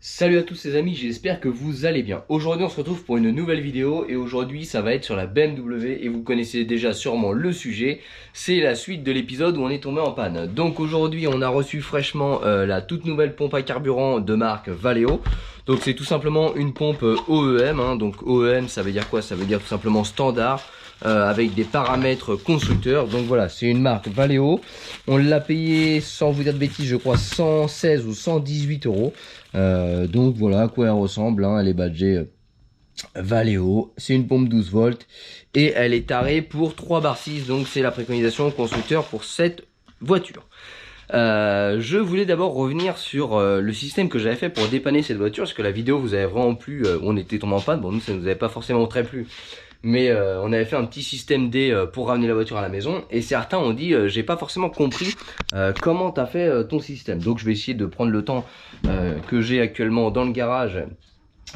Salut à tous les amis, j'espère que vous allez bien. Aujourd'hui on se retrouve pour une nouvelle vidéo et aujourd'hui ça va être sur la BMW et vous connaissez déjà sûrement le sujet. C'est la suite de l'épisode où on est tombé en panne. Donc aujourd'hui on a reçu fraîchement la toute nouvelle pompe à carburant de marque Valeo. Donc c'est tout simplement une pompe OEM, hein. Donc OEM ça veut dire quoi? Ça veut dire tout simplement standard. Avec des paramètres constructeurs. Donc voilà, c'est une marque Valeo. On l'a payé, sans vous dire de bêtises, je crois 116 ou 118 euros. Donc voilà à quoi elle ressemble, hein. Elle est badgée Valeo. C'est une pompe 12 volts et elle est tarée pour 3 bar 6. Donc c'est la préconisation constructeur pour cette voiture. Je voulais d'abord revenir sur le système que j'avais fait pour dépanner cette voiture, parce que la vidéo vous avait vraiment plu. On était tombé en panne, bon nous ça nous avait pas forcément très plu, mais on avait fait un petit système D pour ramener la voiture à la maison. Et certains ont dit j'ai pas forcément compris comment t'as fait ton système. Donc je vais essayer de prendre le temps que j'ai actuellement dans le garage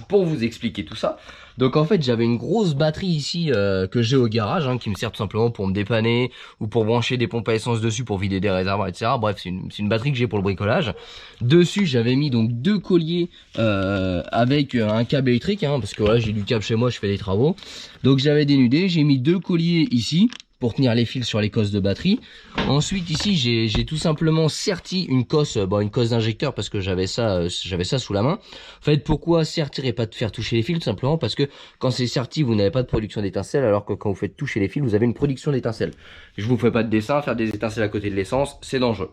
pour vous expliquer tout ça. Donc en fait j'avais une grosse batterie ici que j'ai au garage, hein, qui me sert tout simplement pour me dépanner ou pour brancher des pompes à essence dessus pour vider des réservoirs, etc. Bref, c'est une batterie que j'ai pour le bricolage. Dessus j'avais mis donc deux colliers avec un câble électrique, hein, parce que voilà, j'ai du câble chez moi, je fais des travaux. Donc j'avais dénudé, j'ai mis deux colliers ici pour tenir les fils sur les cosses de batterie. Ensuite ici j'ai tout simplement serti une cosse, une cosse d'injecteur, parce que j'avais ça sous la main. En fait, pourquoi sertir et pas te faire toucher les fils? Tout simplement parce que quand c'est serti vous n'avez pas de production d'étincelles, alors que quand vous faites toucher les fils vous avez une production d'étincelles. Je vous fais pas de dessin, faire des étincelles à côté de l'essence c'est dangereux.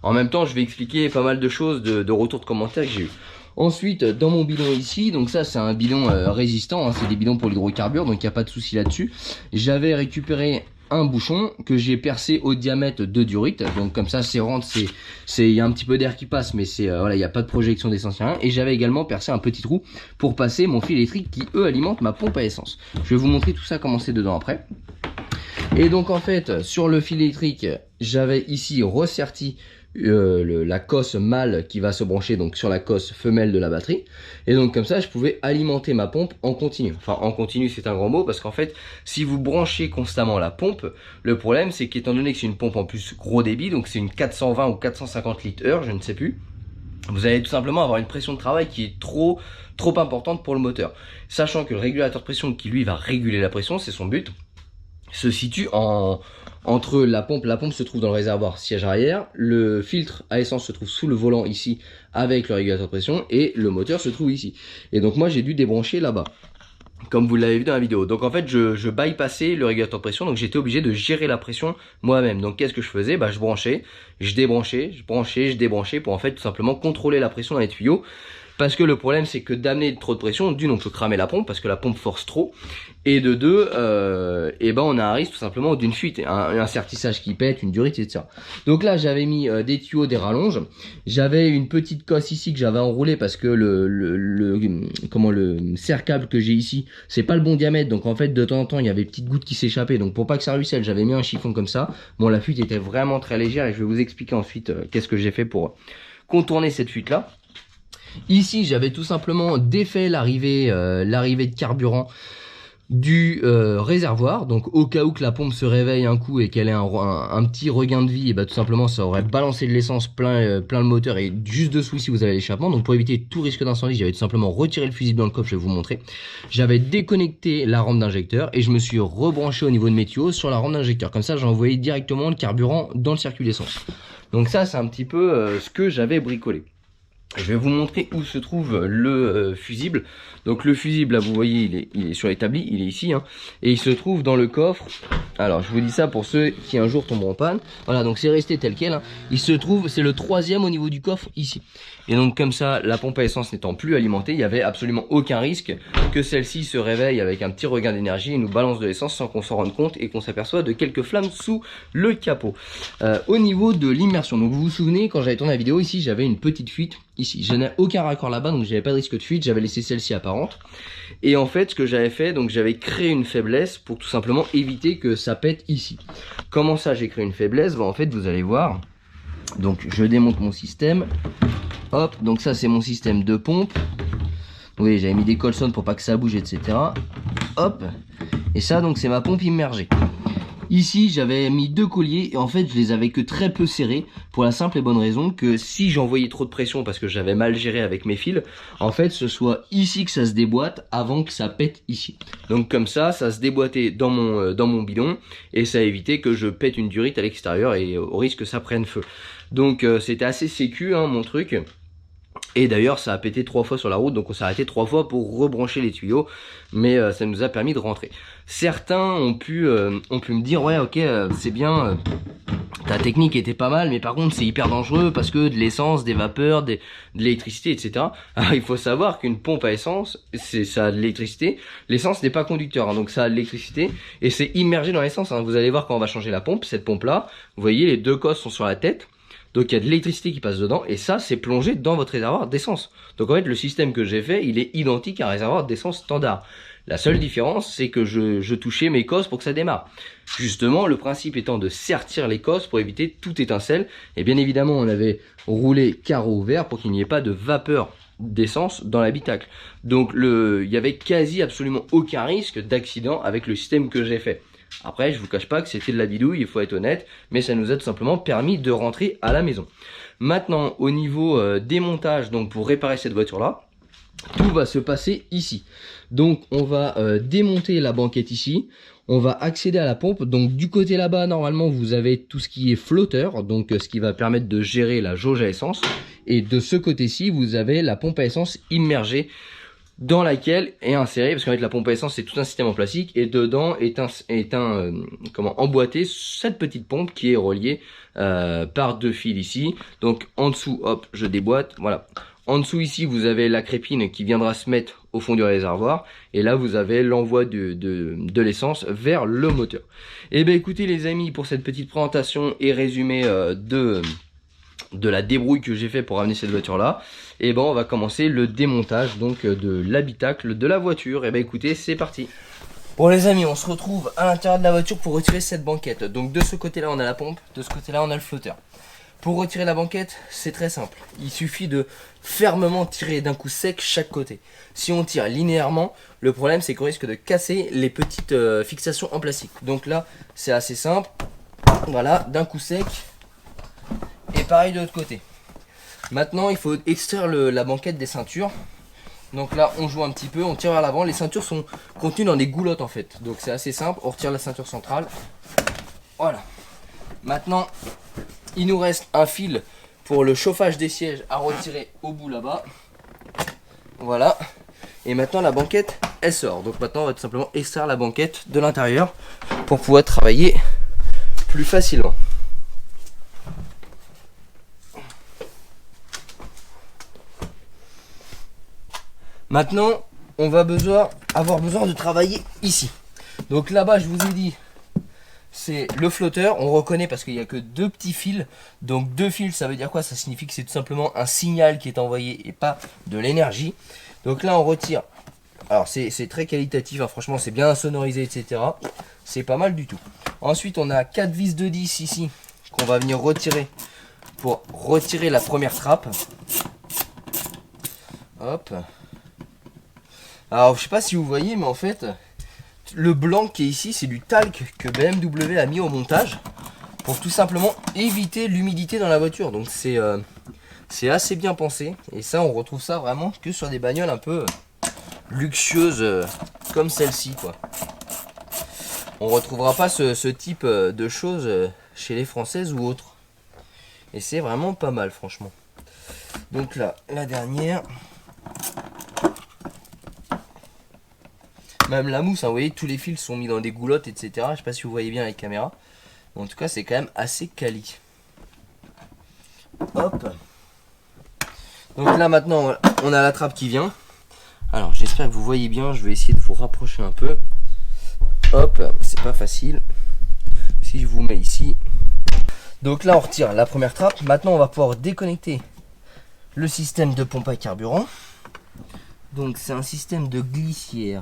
En même temps je vais expliquer pas mal de choses de retours de commentaires que j'ai eu. Ensuite, dans mon bidon ici, donc ça c'est un bidon résistant, hein, c'est des bidons pour l'hydrocarbure, donc il n'y a pas de souci là-dessus. J'avais récupéré un bouchon que j'ai percé au diamètre de durite, donc comme ça c'est rentre, il y a un petit peu d'air qui passe, mais c'est voilà, il n'y a pas de projection d'essence rien. Et j'avais également percé un petit trou pour passer mon fil électrique qui eux alimente ma pompe à essence. Je vais vous montrer tout ça comment c'est dedans après. Et donc en fait sur le fil électrique j'avais ici resserti la cosse mâle qui va se brancher donc sur la cosse femelle de la batterie, et donc comme ça je pouvais alimenter ma pompe en continu. Enfin en continu c'est un grand mot, parce qu'en fait si vous branchez constamment la pompe, le problème c'est qu'étant donné que c'est une pompe en plus gros débit, donc c'est une 420 ou 450 litres heure, je ne sais plus, vous allez tout simplement avoir une pression de travail qui est trop importante pour le moteur, sachant que le régulateur de pression qui lui va réguler la pression, c'est son but, se situe entre la pompe se trouve dans le réservoir siège arrière, le filtre à essence se trouve sous le volant ici avec le régulateur de pression, et le moteur se trouve ici. Et donc moi j'ai dû débrancher là-bas, comme vous l'avez vu dans la vidéo. Donc en fait je bypassais le régulateur de pression, donc j'étais obligé de gérer la pression moi-même. Donc qu'est-ce que je faisais? Je branchais, je débranchais, je branchais, je débranchais pour en fait tout simplement contrôler la pression dans les tuyaux. Parce que le problème c'est que d'amener trop de pression, d'une on peut cramer la pompe parce que la pompe force trop, et de deux on a un risque tout simplement d'une fuite, un sertissage qui pète, une durite, etc. Donc là j'avais mis des tuyaux, des rallonges, j'avais une petite cosse ici que j'avais enroulée parce que le serre-câble que j'ai ici c'est pas le bon diamètre, donc en fait de temps en temps il y avait des petites gouttes qui s'échappaient, donc pour pas que ça ruisselle j'avais mis un chiffon comme ça. Bon, la fuite était vraiment très légère et je vais vous expliquer ensuite qu'est-ce que j'ai fait pour contourner cette fuite là. Ici j'avais tout simplement défait l'arrivée de carburant du réservoir, donc au cas où que la pompe se réveille un coup et qu'elle ait un petit regain de vie, et tout simplement ça aurait balancé de l'essence plein le moteur, et juste dessous ici vous avez l'échappement. Donc pour éviter tout risque d'incendie j'avais tout simplement retiré le fusible dans le coffre, je vais vous montrer. J'avais déconnecté la rampe d'injecteur et je me suis rebranché au niveau de mes tuyaux sur la rampe d'injecteur, comme ça j'ai envoyé directement le carburant dans le circuit d'essence. Donc ça c'est un petit peu ce que j'avais bricolé. Je vais vous montrer où se trouve le fusible. Donc le fusible là vous voyez il est sur l'établi, il est ici, hein, et il se trouve dans le coffre. Alors je vous dis ça pour ceux qui un jour tomberont en panne. Voilà, donc c'est resté tel quel, hein. Il se trouve, c'est le troisième au niveau du coffre ici. Et donc comme ça la pompe à essence n'étant plus alimentée, il n'y avait absolument aucun risque que celle-ci se réveille avec un petit regain d'énergie et nous balance de l'essence sans qu'on s'en rende compte et qu'on s'aperçoit de quelques flammes sous le capot. Au niveau de l'immersion, donc vous vous souvenez quand j'avais tourné la vidéo ici j'avais une petite fuite ici, je n'ai aucun raccord là-bas donc j'avais pas de risque de fuite, j'avais laissé celle-ci apparente. Et en fait ce que j'avais fait, donc j'avais créé une faiblesse pour tout simplement éviter que ça pète ici. Comment ça j'ai créé une faiblesse? En fait vous allez voir, donc je démonte mon système, hop, donc ça c'est mon système de pompe. Vous voyez j'avais mis des colsons pour pas que ça bouge, etc. Hop, et ça donc c'est ma pompe immergée. Ici j'avais mis 2 colliers et en fait je les avais que très peu serrés pour la simple et bonne raison que si j'envoyais trop de pression parce que j'avais mal géré avec mes fils, en fait ce soit ici que ça se déboîte avant que ça pète ici. Donc comme ça se déboîtait dans mon bidon et ça évitait que je pète une durite à l'extérieur et au risque que ça prenne feu. Donc c'était assez sécu hein, mon truc. Et d'ailleurs ça a pété 3 fois sur la route, donc on s'est arrêté 3 fois pour rebrancher les tuyaux, mais ça nous a permis de rentrer. Certains ont pu me dire ouais ok c'est bien, ta technique était pas mal, mais par contre c'est hyper dangereux parce que de l'essence, des vapeurs, de l'électricité, etc. Alors il faut savoir qu'une pompe à essence, ça a de l'électricité, l'essence n'est pas conducteur, hein, donc ça a de l'électricité et c'est immergé dans l'essence. Hein. Vous allez voir quand on va changer la pompe, cette pompe là, vous voyez les 2 cosses sont sur la tête. Donc il y a de l'électricité qui passe dedans et ça c'est plongé dans votre réservoir d'essence. Donc en fait le système que j'ai fait il est identique à un réservoir d'essence standard. La seule différence c'est que je touchais mes cosses pour que ça démarre. Justement le principe étant de sertir les cosses pour éviter toute étincelle. Et bien évidemment on avait roulé carreau ouvert pour qu'il n'y ait pas de vapeur d'essence dans l'habitacle. Donc il y avait quasi absolument aucun risque d'accident avec le système que j'ai fait. Après, je vous cache pas que c'était de la bidouille, il faut être honnête, mais ça nous a tout simplement permis de rentrer à la maison. Maintenant, au niveau démontage, donc pour réparer cette voiture-là, tout va se passer ici. Donc, on va démonter la banquette ici, on va accéder à la pompe. Donc, du côté là-bas, normalement, vous avez tout ce qui est flotteur, donc ce qui va permettre de gérer la jauge à essence. Et de ce côté-ci, vous avez la pompe à essence immergée, dans laquelle est inséré, parce qu'en fait la pompe à essence c'est tout un système en plastique et dedans est emboîté cette petite pompe qui est reliée par 2 fils ici. Donc en dessous, hop, je déboîte, voilà. En dessous ici vous avez la crépine qui viendra se mettre au fond du réservoir et là vous avez l'envoi de l'essence vers le moteur. Et ben écoutez les amis, pour cette petite présentation et résumé de la débrouille que j'ai fait pour amener cette voiture là, et ben on va commencer le démontage donc de l'habitacle de la voiture. Et ben écoutez, c'est parti. Bon les amis, on se retrouve à l'intérieur de la voiture pour retirer cette banquette. Donc de ce côté là on a la pompe, de ce côté là on a le flotteur. Pour retirer la banquette, c'est très simple, il suffit de fermement tirer d'un coup sec chaque côté. Si on tire linéairement, le problème c'est qu'on risque de casser les petites fixations en plastique. Donc là c'est assez simple, voilà, d'un coup sec. Et pareil de l'autre côté. Maintenant il faut extraire la banquette des ceintures. Donc là on joue un petit peu, on tire vers l'avant. Les ceintures sont contenues dans des goulottes en fait. Donc c'est assez simple, on retire la ceinture centrale. Voilà. Maintenant il nous reste un fil pour le chauffage des sièges à retirer au bout là-bas. Voilà. Et maintenant la banquette elle sort. Donc maintenant on va tout simplement extraire la banquette de l'intérieur pour pouvoir travailler plus facilement. Maintenant, on va avoir besoin de travailler ici. Donc là-bas, je vous ai dit, c'est le flotteur. On reconnaît parce qu'il n'y a que 2 petits fils. Donc 2 fils, ça veut dire quoi? Ça signifie que c'est tout simplement un signal qui est envoyé et pas de l'énergie. Donc là, on retire. Alors c'est très qualitatif, hein. Franchement, c'est bien sonorisé, etc. C'est pas mal du tout. Ensuite, on a 4 vis de 10 ici qu'on va venir retirer pour retirer la première trappe. Hop. Alors je sais pas si vous voyez, mais en fait le blanc qui est ici c'est du talc que BMW a mis au montage pour tout simplement éviter l'humidité dans la voiture. Donc c'est assez bien pensé et ça on retrouve ça vraiment que sur des bagnoles un peu luxueuses comme celle-ci quoi. On retrouvera pas ce type de choses chez les françaises ou autres et c'est vraiment pas mal franchement. Donc là la dernière. Même la mousse, hein, vous voyez, tous les fils sont mis dans des goulottes, etc. Je sais pas si vous voyez bien avec caméra. En tout cas, c'est quand même assez quali. Hop. Donc là, maintenant, on a la trappe qui vient. Alors, j'espère que vous voyez bien. Je vais essayer de vous rapprocher un peu. Hop, c'est pas facile. Si je vous mets ici. Donc là, on retire la première trappe. Maintenant, on va pouvoir déconnecter le système de pompe à carburant. Donc, c'est un système de glissière.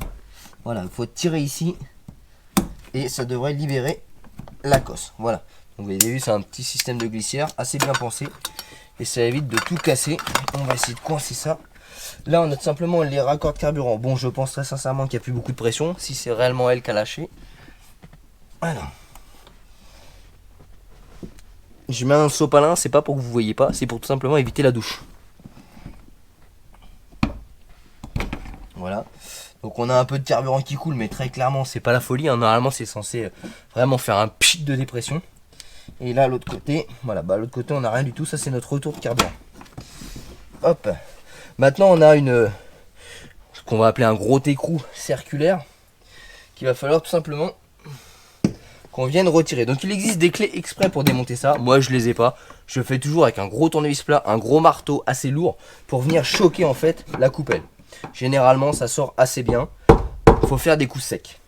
Voilà, il faut tirer ici et ça devrait libérer la cosse. Voilà, donc vous avez vu, c'est un petit système de glissière assez bien pensé et ça évite de tout casser. On va essayer de coincer ça. Là, on a tout simplement les raccords de carburant. Bon, je pense très sincèrement qu'il n'y a plus beaucoup de pression si c'est réellement elle qui a lâché. Voilà. je mets un sopalin, c'est pas pour que vous voyez pas, c'est pour tout simplement éviter la douche. Voilà. Donc on a un peu de carburant qui coule, mais très clairement c'est pas la folie, hein. Normalement c'est censé vraiment faire un pchit de dépression. Et là l'autre côté, voilà, bah l'autre côté on n'a rien du tout, ça c'est notre retour de carburant. Hop. Maintenant on a ce qu'on va appeler un gros écrou circulaire, qu'il va falloir tout simplement qu'on vienne retirer. Donc il existe des clés exprès pour démonter ça, moi je les ai pas. Je fais toujours avec un gros tournevis plat, un gros marteau assez lourd, pour venir choquer en fait la coupelle. Généralement ça sort assez bien. Il faut faire des coups secs.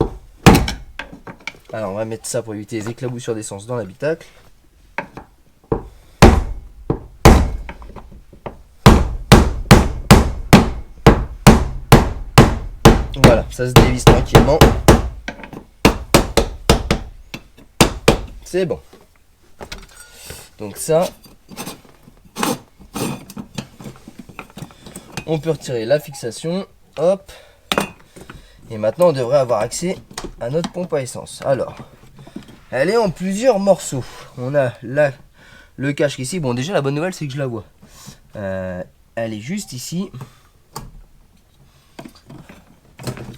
Alors on va mettre ça pour éviter les éclaboussures d'essence dans l'habitacle. Voilà, ça se dévisse tranquillement. C'est bon. Donc ça, on peut retirer la fixation. Hop. Et maintenant on devrait avoir accès à notre pompe à essence. Alors, elle est en plusieurs morceaux. On a là le cache ici. Bon, déjà la bonne nouvelle c'est que je la vois. Elle est juste ici.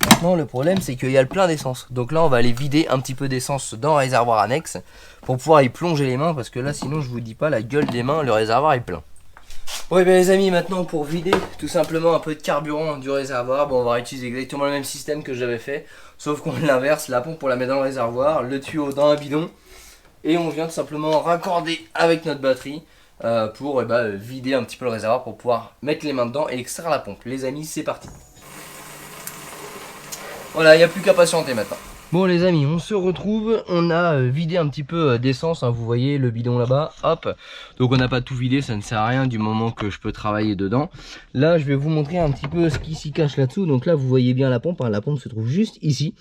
Maintenant le problème c'est qu'il y a le plein d'essence. Donc là on va aller vider un petit peu d'essence dans le réservoir annexe pour pouvoir y plonger les mains, parce que là sinon je vous dis pas, la gueule des mains, le réservoir est plein. Bon et bien les amis, maintenant pour vider tout simplement un peu de carburant du réservoir, bon, on va utiliser exactement le même système que j'avais fait, sauf qu'on l'inverse, la pompe on la met dans le réservoir, le tuyau dans un bidon, et on vient tout simplement raccorder avec notre batterie pour vider un petit peu le réservoir pour pouvoir mettre les mains dedans et extraire la pompe. Les amis, c'est parti. Voilà, il n'y a plus qu'à patienter maintenant. Bon les amis, on se retrouve, on a vidé un petit peu d'essence, hein, vous voyez le bidon là-bas, hop. Donc on n'a pas tout vidé, ça ne sert à rien du moment que je peux travailler dedans. Là je vais vous montrer un petit peu ce qui s'y cache là-dessous. Donc là vous voyez bien la pompe, hein, la pompe se trouve juste ici.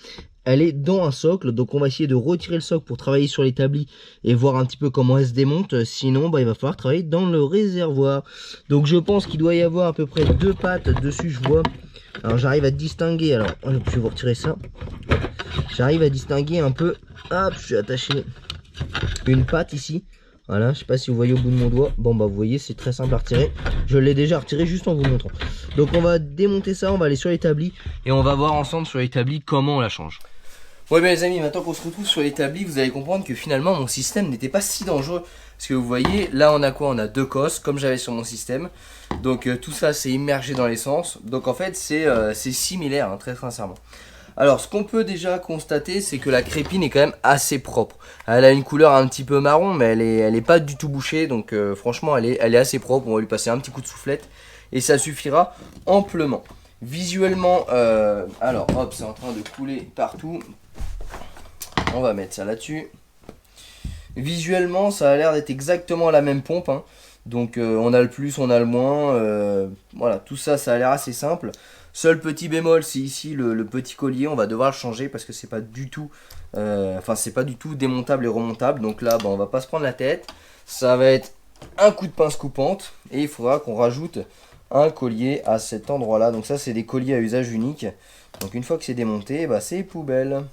Elle est dans un socle, donc on va essayer de retirer le socle pour travailler sur l'établi et voir un petit peu comment elle se démonte. Sinon il va falloir travailler dans le réservoir. Donc je pense qu'il doit y avoir à peu près 2 pattes dessus, je vois. Alors j'arrive à distinguer, alors je vais vous retirer ça. J'arrive à distinguer un peu, hop, je suis attaché une patte ici. Voilà, je sais pas si vous voyez au bout de mon doigt. Bon bah vous voyez, c'est très simple à retirer. Je l'ai déjà retiré juste en vous montrant. Donc on va démonter ça, on va aller sur l'établi et on va voir ensemble sur l'établi comment on la change. Ouais bien les amis, maintenant qu'on se retrouve sur l'établi, vous allez comprendre que finalement mon système n'était pas si dangereux. Parce que vous voyez, là on a quoi? On a 2 cosses, comme j'avais sur mon système. Donc tout ça c'est immergé dans l'essence. Donc en fait c'est similaire, hein, très sincèrement. Alors ce qu'on peut déjà constater, c'est que la crépine est quand même assez propre. Elle a une couleur un petit peu marron, mais elle est pas du tout bouchée. Donc franchement elle est assez propre. On va lui passer un petit coup de soufflette et ça suffira amplement. Visuellement, alors hop, c'est en train de couler partout. On va mettre ça là-dessus. Visuellement, ça a l'air d'être exactement la même pompe, hein. Donc on a le plus, on a le moins. Voilà, tout ça, ça a l'air assez simple. Seul petit bémol, c'est ici le petit collier. On va devoir le changer parce que c'est pas du tout, c'est pas du tout démontable et remontable. Donc là, on va pas se prendre la tête. Ça va être un coup de pince coupante et il faudra qu'on rajoute un collier à cet endroit-là. Donc ça, c'est des colliers à usage unique. Donc une fois que c'est démonté, c'est poubelle.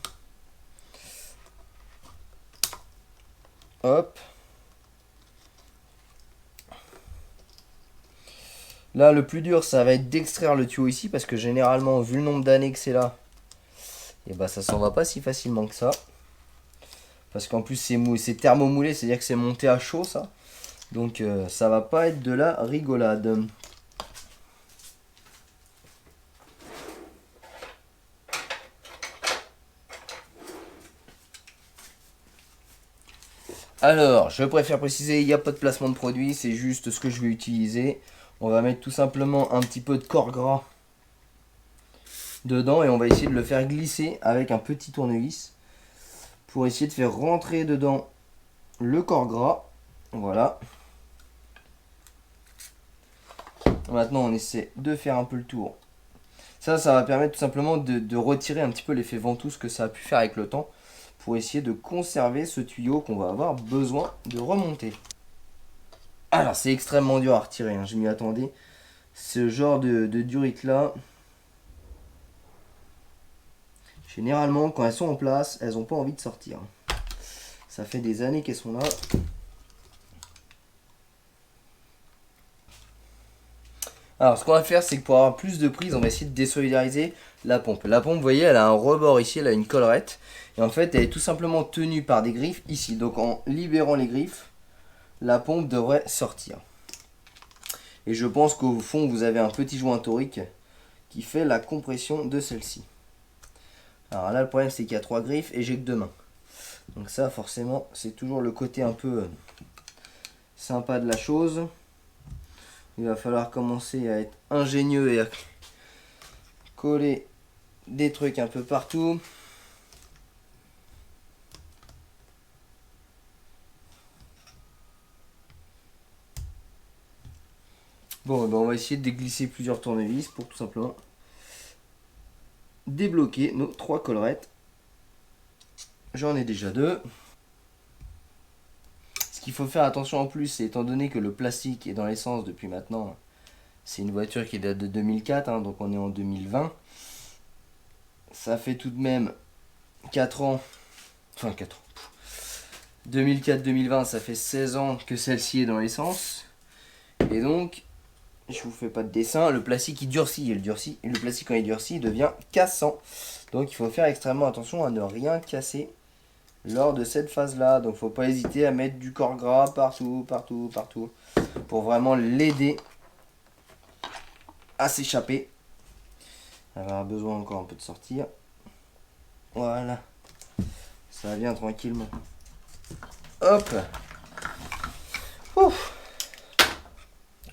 Hop. Là le plus dur ça va être d'extraire le tuyau ici, parce que généralement vu le nombre d'années que c'est là, et ça s'en va pas si facilement que ça. Parce qu'en plus c'est thermomoulé, c'est à dire que c'est monté à chaud ça. Donc ça va pas être de la rigolade. Alors, je préfère préciser, il n'y a pas de placement de produit, c'est juste ce que je vais utiliser. On va mettre tout simplement un petit peu de corps gras dedans et on va essayer de le faire glisser avec un petit tournevis pour essayer de faire rentrer dedans le corps gras. Voilà. Maintenant, on essaie de faire un peu le tour. Ça va permettre tout simplement de retirer un petit peu l'effet ventouse que ça a pu faire avec le temps, pour essayer de conserver ce tuyau qu'on va avoir besoin de remonter. Alors c'est extrêmement dur à retirer, hein, je m'y attendais. Ce genre de durite là, généralement quand elles sont en place, elles n'ont pas envie de sortir. Ça fait des années qu'elles sont là. Alors ce qu'on va faire, c'est que pour avoir plus de prise, on va essayer de désolidariser la pompe. La pompe, vous voyez, elle a un rebord ici, elle a une collerette. Et en fait, elle est tout simplement tenue par des griffes ici. Donc en libérant les griffes, la pompe devrait sortir. Et je pense qu'au fond, vous avez un petit joint torique qui fait la compression de celle-ci. Alors là, le problème, c'est qu'il y a 3 griffes et j'ai que 2 mains. Donc ça, forcément, c'est toujours le côté un peu sympa de la chose. Il va falloir commencer à être ingénieux et à coller des trucs un peu partout. Bon, ben on va essayer de déglisser plusieurs tournevis pour tout simplement débloquer nos 3 collerettes. J'en ai déjà 2. Ce qu'il faut faire attention en plus, c'est étant donné que le plastique est dans l'essence depuis maintenant, c'est une voiture qui date de 2004, hein, donc on est en 2020. Ça fait tout de même 4 ans, enfin 4 ans, 2004-2020, ça fait 16 ans que celle-ci est dans l'essence. Et donc, je vous fais pas de dessin, le plastique il durcit, et le plastique quand il durcit, il devient cassant. Donc il faut faire extrêmement attention à ne rien casser lors de cette phase-là. Donc faut pas hésiter à mettre du corps gras partout, pour vraiment l'aider à s'échapper. Elle va avoir besoin encore un peu de sortir. Voilà. Ça vient tranquillement. Hop. Ouf.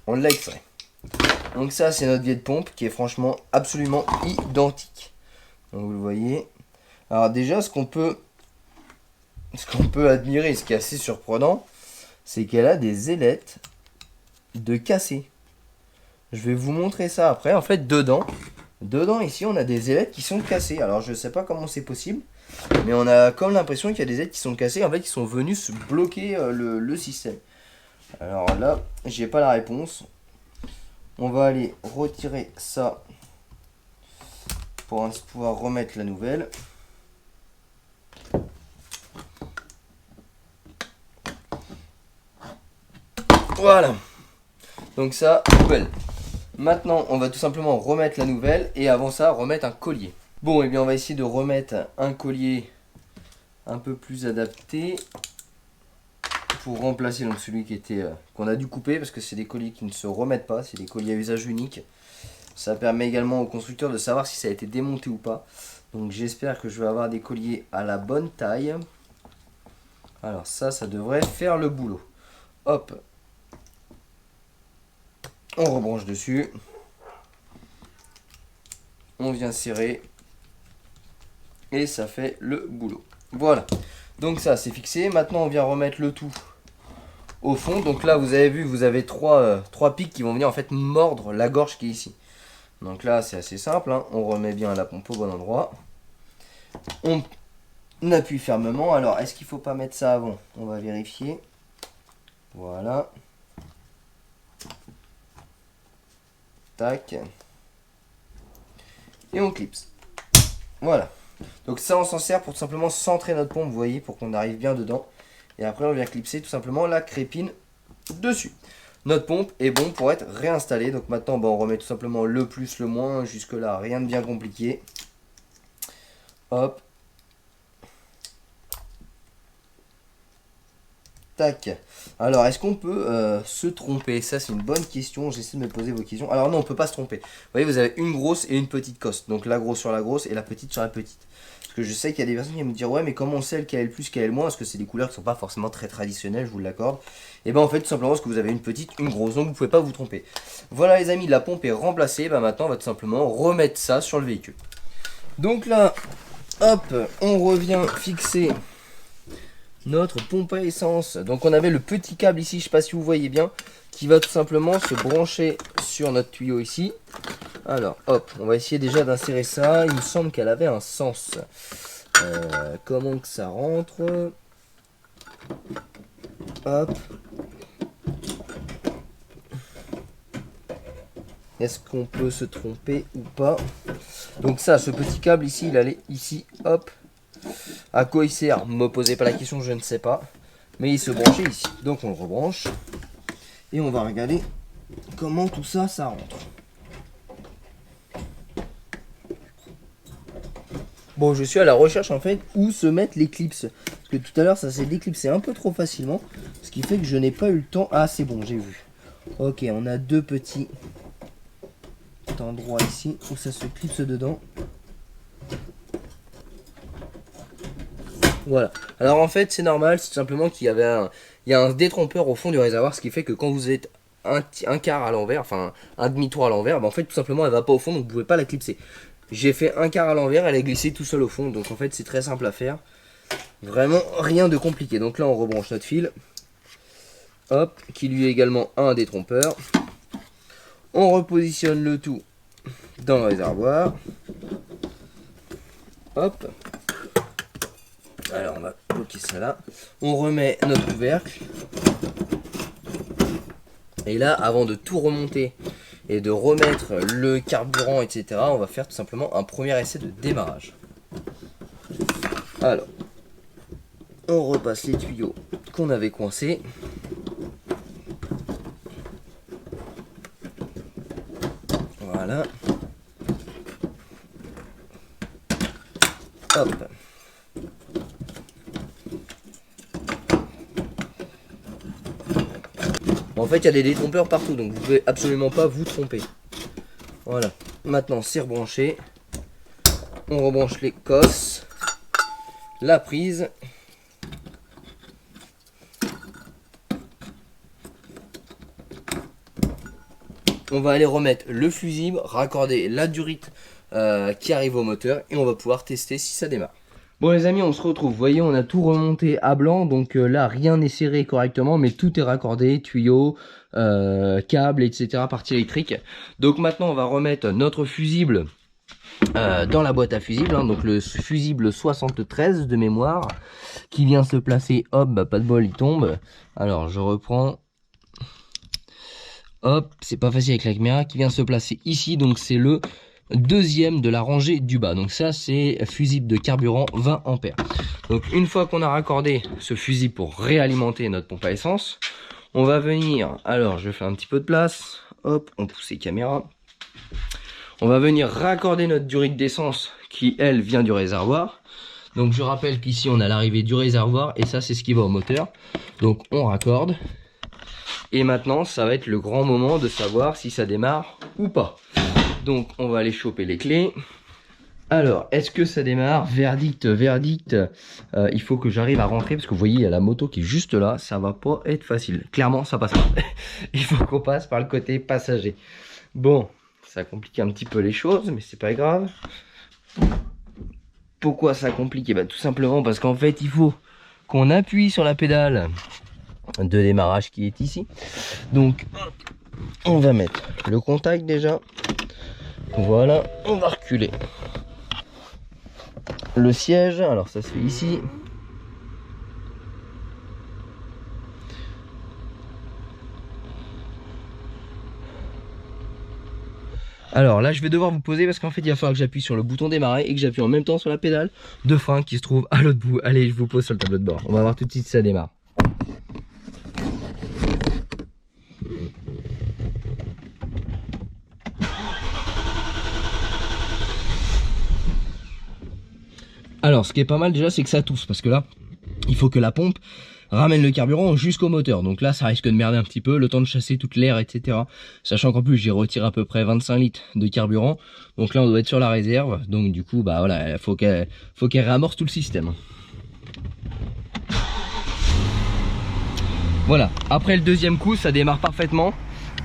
On l'a extrait. Donc ça, c'est notre vieille pompe qui est franchement absolument identique. Donc vous le voyez. Alors déjà, ce qu'on peut admirer, ce qui est assez surprenant, c'est qu'elle a des ailettes de cassé. Je vais vous montrer ça après. En fait, dedans ici, on a des ailettes qui sont cassées. Alors je sais pas comment c'est possible, mais on a comme l'impression qu'il y a des ailettes qui sont cassées. En fait, ils sont venus se bloquer le système. Alors là, j'ai pas la réponse. On va aller retirer ça pour pouvoir remettre la nouvelle. Voilà. Donc ça, nouvelle. Maintenant, on va tout simplement remettre la nouvelle et avant ça, remettre un collier. Bon, et bien on va essayer de remettre un collier un peu plus adapté pour remplacer donc celui qui était qu'on a dû couper parce que c'est des colliers qui ne se remettent pas, c'est des colliers à usage unique. Ça permet également au constructeur de savoir si ça a été démonté ou pas. Donc j'espère que je vais avoir des colliers à la bonne taille. Alors ça devrait faire le boulot. Hop. On rebranche dessus. On vient serrer. Et ça fait le boulot. Voilà. Donc ça c'est fixé. Maintenant on vient remettre le tout au fond. Donc là vous avez vu, vous avez trois pics qui vont venir en fait mordre la gorge qui est ici. Donc là c'est assez simple, hein. On remet bien la pompe au bon endroit. On appuie fermement. Alors est-ce qu'il ne faut pas mettre ça avant? On va vérifier. Voilà. Tac. Et on clipse. Voilà. Donc ça on s'en sert pour tout simplement centrer notre pompe, vous voyez, pour qu'on arrive bien dedans. Et après on vient clipser tout simplement la crépine dessus. Notre pompe est bon pour être réinstallée. Donc maintenant on remet tout simplement le plus, le moins. Jusque là rien de bien compliqué. Hop. Tac. Alors est-ce qu'on peut se tromper? Ça c'est une bonne question. J'essaie de me poser vos questions. Alors non, on peut pas se tromper. Vous voyez, vous avez une grosse et une petite coste. Donc la grosse sur la grosse et la petite sur la petite. Parce que je sais qu'il y a des personnes qui vont me dire ouais, mais comment on sait lequel est le plus, lequel est le moins? Parce que c'est des couleurs qui sont pas forcément très traditionnelles, je vous l'accorde. Et ben en fait tout simplement parce que vous avez une petite, une grosse, donc vous pouvez pas vous tromper. Voilà les amis, la pompe est remplacée. Ben maintenant on va tout simplement remettre ça sur le véhicule. Donc là, hop, on revient fixer notre pompe à essence. Donc on avait le petit câble ici, je sais pas si vous voyez bien, qui va tout simplement se brancher sur notre tuyau ici. Alors hop, on va essayer déjà d'insérer ça. Il me semble qu'elle avait un sens. Comment que ça rentre? Hop. Est-ce qu'on peut se tromper ou pas? Donc ça, ce petit câble ici, il allait ici, hop. À quoi il sert? Ne me posez pas la question, je ne sais pas. Mais il se branchait ici. Donc on le rebranche. Et on va regarder comment tout ça, ça rentre. Bon, je suis à la recherche en fait où se mettre l'éclipse. Parce que tout à l'heure ça s'est déclipsé un peu trop facilement. Ce qui fait que je n'ai pas eu le temps. Ah c'est bon, j'ai vu. Ok, on a deux petits endroits ici où ça se clipse dedans. Voilà. Alors en fait c'est normal, c'est tout simplement qu'il y avait il y a un détrompeur au fond du réservoir. Ce qui fait que quand vous êtes un quart à l'envers, enfin un demi-tour à l'envers, bah, en fait tout simplement elle va pas au fond, donc vous pouvez pas la clipser. J'ai fait un quart à l'envers, elle est glissée tout seul au fond, donc en fait c'est très simple à faire. Vraiment rien de compliqué. Donc là on rebranche notre fil. Hop, qui lui est également un détrompeur. On repositionne le tout dans le réservoir. Hop. Alors on va bloquer ça là. On remet notre couvercle. Et là, avant de tout remonter et de remettre le carburant, etc., on va faire tout simplement un premier essai de démarrage. Alors, on repasse les tuyaux qu'on avait coincés. Voilà. Hop. En fait, il y a des détrompeurs partout, donc vous pouvez absolument pas vous tromper. Voilà. Maintenant, c'est rebranché. On rebranche les cosses, la prise. On va aller remettre le fusible, raccorder la durite qui arrive au moteur et on va pouvoir tester si ça démarre. Bon les amis, on se retrouve, vous voyez on a tout remonté à blanc, donc là rien n'est serré correctement, mais tout est raccordé, tuyaux, câbles, etc., partie électrique. Donc maintenant on va remettre notre fusible dans la boîte à fusible, hein, donc le fusible 73 de mémoire, qui vient se placer, hop, bah, pas de bol, il tombe. Alors je reprends, hop, c'est pas facile avec la caméra, qui vient se placer ici, donc c'est le deuxième de la rangée du bas. Donc ça c'est fusible de carburant 20 ampères. Donc une fois qu'on a raccordé ce fusible pour réalimenter notre pompe à essence, on va venir, alors je fais un petit peu de place, hop, on pousse les caméras, on va venir raccorder notre durite d'essence qui elle vient du réservoir. Donc je rappelle qu'ici on a l'arrivée du réservoir et ça c'est ce qui va au moteur. Donc on raccorde et maintenant ça va être le grand moment de savoir si ça démarre ou pas. Donc on va aller choper les clés. Alors, est-ce que ça démarre? Verdict, verdict. Il faut que j'arrive à rentrer parce que vous voyez, il y a la moto qui est juste là. Ça va pas être facile. Clairement, ça passe pas. Il faut qu'on passe par le côté passager. Bon, ça complique un petit peu les choses, mais c'est pas grave. Pourquoi ça complique? Bah, tout simplement parce qu'en fait, il faut qu'on appuie sur la pédale de démarrage qui est ici. Donc, on va mettre le contact déjà. Voilà, on va reculer le siège, alors ça se fait ici. Alors là je vais devoir vous poser parce qu'en fait il va falloir que j'appuie sur le bouton démarrer et que j'appuie en même temps sur la pédale de frein qui se trouve à l'autre bout. Allez, je vous pose sur le tableau de bord, on va voir tout de suite si ça démarre. Alors ce qui est pas mal déjà c'est que ça tousse parce que là il faut que la pompe ramène le carburant jusqu'au moteur. Donc là ça risque de merder un petit peu, le temps de chasser toute l'air, etc. Sachant qu'en plus j'ai retiré à peu près 25 litres de carburant. Donc là on doit être sur la réserve. Donc du coup bah voilà, il faut qu'elle réamorce tout le système. Voilà, après le deuxième coup ça démarre parfaitement.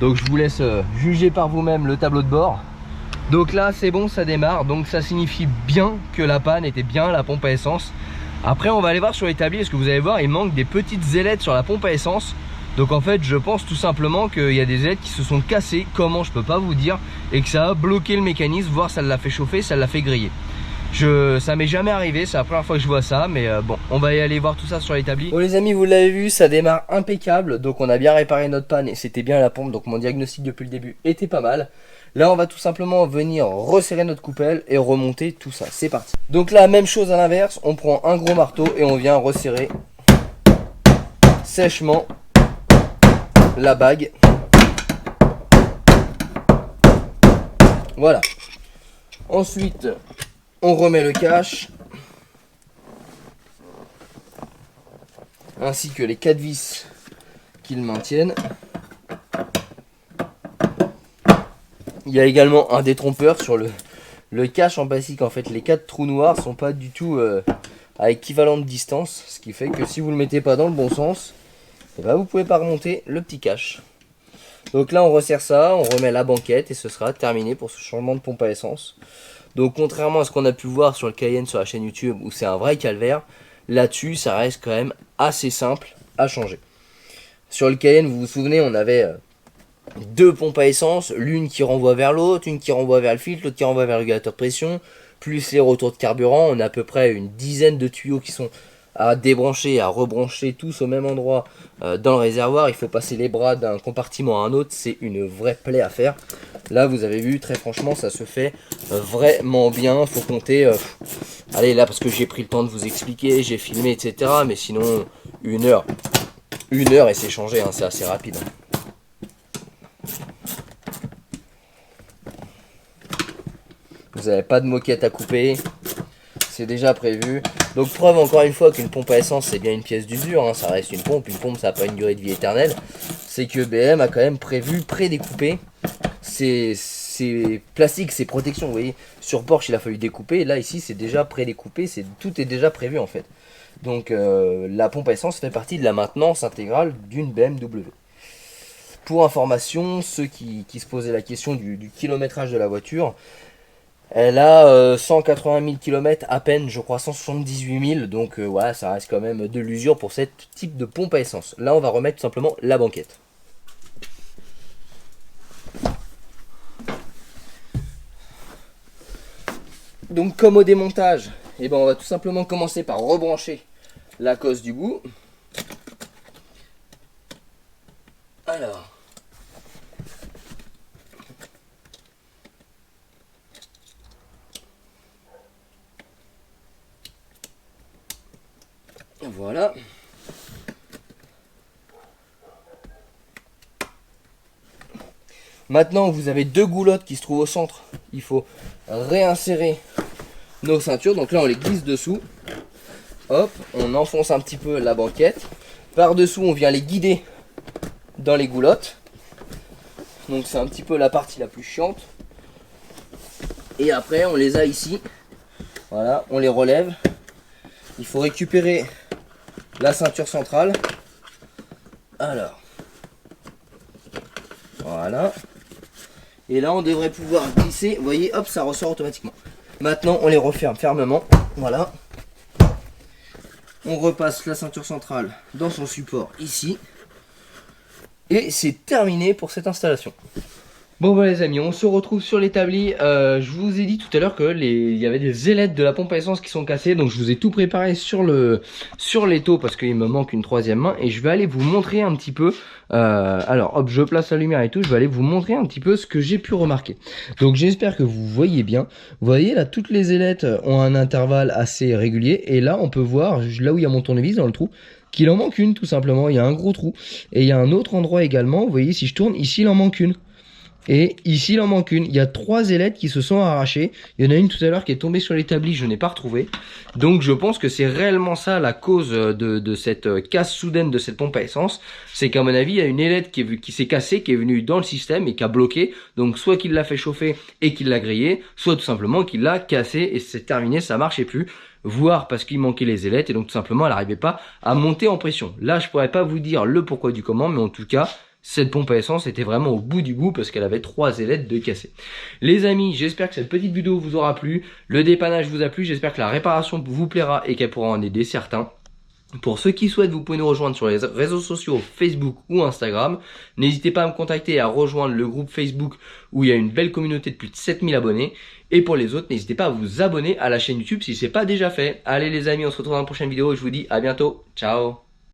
Donc je vous laisse juger par vous-même le tableau de bord. Donc là c'est bon, ça démarre, donc ça signifie bien que la panne était bien la pompe à essence. Après on va aller voir sur l'établi, parce que vous allez voir il manque des petites ailettes sur la pompe à essence. Donc en fait je pense tout simplement qu'il y a des ailettes qui se sont cassées, comment je peux pas vous dire, et que ça a bloqué le mécanisme, voire ça l'a fait chauffer, ça l'a fait griller. Ça m'est jamais arrivé, c'est la première fois que je vois ça, mais bon, on va y aller voir tout ça sur l'établi. Bon les amis, vous l'avez vu, ça démarre impeccable, donc on a bien réparé notre panne et c'était bien la pompe, donc mon diagnostic depuis le début était pas mal. Là on va tout simplement venir resserrer notre coupelle et remonter tout ça, c'est parti. Donc là même chose à l'inverse, on prend un gros marteau et on vient resserrer sèchement la bague. Voilà. Ensuite On remet le cache. Ainsi que les 4 vis qui le maintiennent. Il y a également un détrompeur sur le cache en plastique. En fait, les 4 trous noirs sont pas du tout à équivalente distance. Ce qui fait que si vous ne le mettez pas dans le bon sens, et ben vous pouvez pas remonter le petit cache. Donc là, on resserre ça, on remet la banquette et ce sera terminé pour ce changement de pompe à essence. Donc contrairement à ce qu'on a pu voir sur le Cayenne sur la chaîne YouTube où c'est un vrai calvaire, là-dessus, ça reste quand même assez simple à changer. Sur le Cayenne, vous vous souvenez, on avait 2 pompes à essence, l'une qui renvoie vers l'autre, une qui renvoie vers le filtre, l'autre qui renvoie vers le régulateur de pression, plus les retours de carburant. On a à peu près une dizaine de tuyaux qui sont à débrancher, à rebrancher tous au même endroit dans le réservoir. Il faut passer les bras d'un compartiment à un autre, c'est une vraie plaie à faire. Là, vous avez vu, très franchement, ça se fait vraiment bien. Faut compter, allez là, parce que j'ai pris le temps de vous expliquer, j'ai filmé, etc. Mais sinon, 1 heure et c'est changé, hein, c'est assez rapide. Vous n'avez pas de moquette à couper, c'est déjà prévu. Donc preuve encore une fois qu'une pompe à essence c'est bien une pièce d'usure, hein, ça reste une pompe ça n'a pas une durée de vie éternelle. C'est que BM a quand même prévu pré-découper ces plastiques, ces protections. Vous voyez, sur Porsche il a fallu découper, là ici c'est déjà pré-découpé, tout est déjà prévu en fait. Donc la pompe à essence fait partie de la maintenance intégrale d'une BMW. Pour information, ceux qui se posaient la question du kilométrage de la voiture, elle a 180 000 km à peine, je crois 178 000, donc voilà, ça reste quand même de l'usure pour ce type de pompe à essence. Là, on va remettre tout simplement la banquette. Donc comme au démontage, eh ben, on va tout simplement commencer par rebrancher la cosse du bout. Alors... Voilà. Maintenant, vous avez 2 goulottes qui se trouvent au centre. Il faut réinsérer nos ceintures. Donc là, on les glisse dessous. Hop, on enfonce un petit peu la banquette. Par-dessous, on vient les guider dans les goulottes. Donc c'est un petit peu la partie la plus chiante. Et après, on les a ici. Voilà, on les relève. Il faut récupérer la ceinture centrale. Alors, voilà. Et là, on devrait pouvoir glisser. Vous voyez, hop, ça ressort automatiquement. Maintenant, on les referme fermement. Voilà. On repasse la ceinture centrale dans son support ici. Et c'est terminé pour cette installation. Bon bah les amis, on se retrouve sur l'établi. Je vous ai dit tout à l'heure que il y avait des ailettes de la pompe à essence qui sont cassées. Donc je vous ai tout préparé sur l'étau parce qu'il me manque une 3e main. Et je vais aller vous montrer un petit peu. Alors hop, je place la lumière et tout. Je vais aller vous montrer un petit peu ce que j'ai pu remarquer. Donc j'espère que vous voyez bien. Vous voyez là, toutes les ailettes ont un intervalle assez régulier. Et là on peut voir, là où il y a mon tournevis dans le trou, qu'il en manque une tout simplement. Il y a un gros trou. Et il y a un autre endroit également. Vous voyez, si je tourne, ici il en manque une. Et ici il en manque une. Il y a 3 ailettes qui se sont arrachées. Il y en a une tout à l'heure qui est tombée sur l'établi, je n'ai pas retrouvé. Donc je pense que c'est réellement ça la cause de cette casse soudaine de cette pompe à essence. C'est qu'à mon avis il y a une ailette qui s'est cassée, qui est venue dans le système et qui a bloqué. Donc soit qu'il l'a fait chauffer et qu'il l'a grillé, soit tout simplement qu'il l'a cassé et c'est terminé, ça marchait plus. Voire parce qu'il manquait les ailettes et donc tout simplement elle n'arrivait pas à monter en pression. Là je pourrais pas vous dire le pourquoi du comment, mais en tout cas cette pompe à essence était vraiment au bout du bout parce qu'elle avait 3 ailettes de cassées. Les amis, j'espère que cette petite vidéo vous aura plu, le dépannage vous a plu, j'espère que la réparation vous plaira et qu'elle pourra en aider certains. Pour ceux qui souhaitent, vous pouvez nous rejoindre sur les réseaux sociaux Facebook ou Instagram. N'hésitez pas à me contacter et à rejoindre le groupe Facebook où il y a une belle communauté de plus de 7000 abonnés. Et pour les autres, n'hésitez pas à vous abonner à la chaîne YouTube si ce n'est pas déjà fait. Allez les amis, on se retrouve dans la prochaine vidéo et je vous dis à bientôt. Ciao.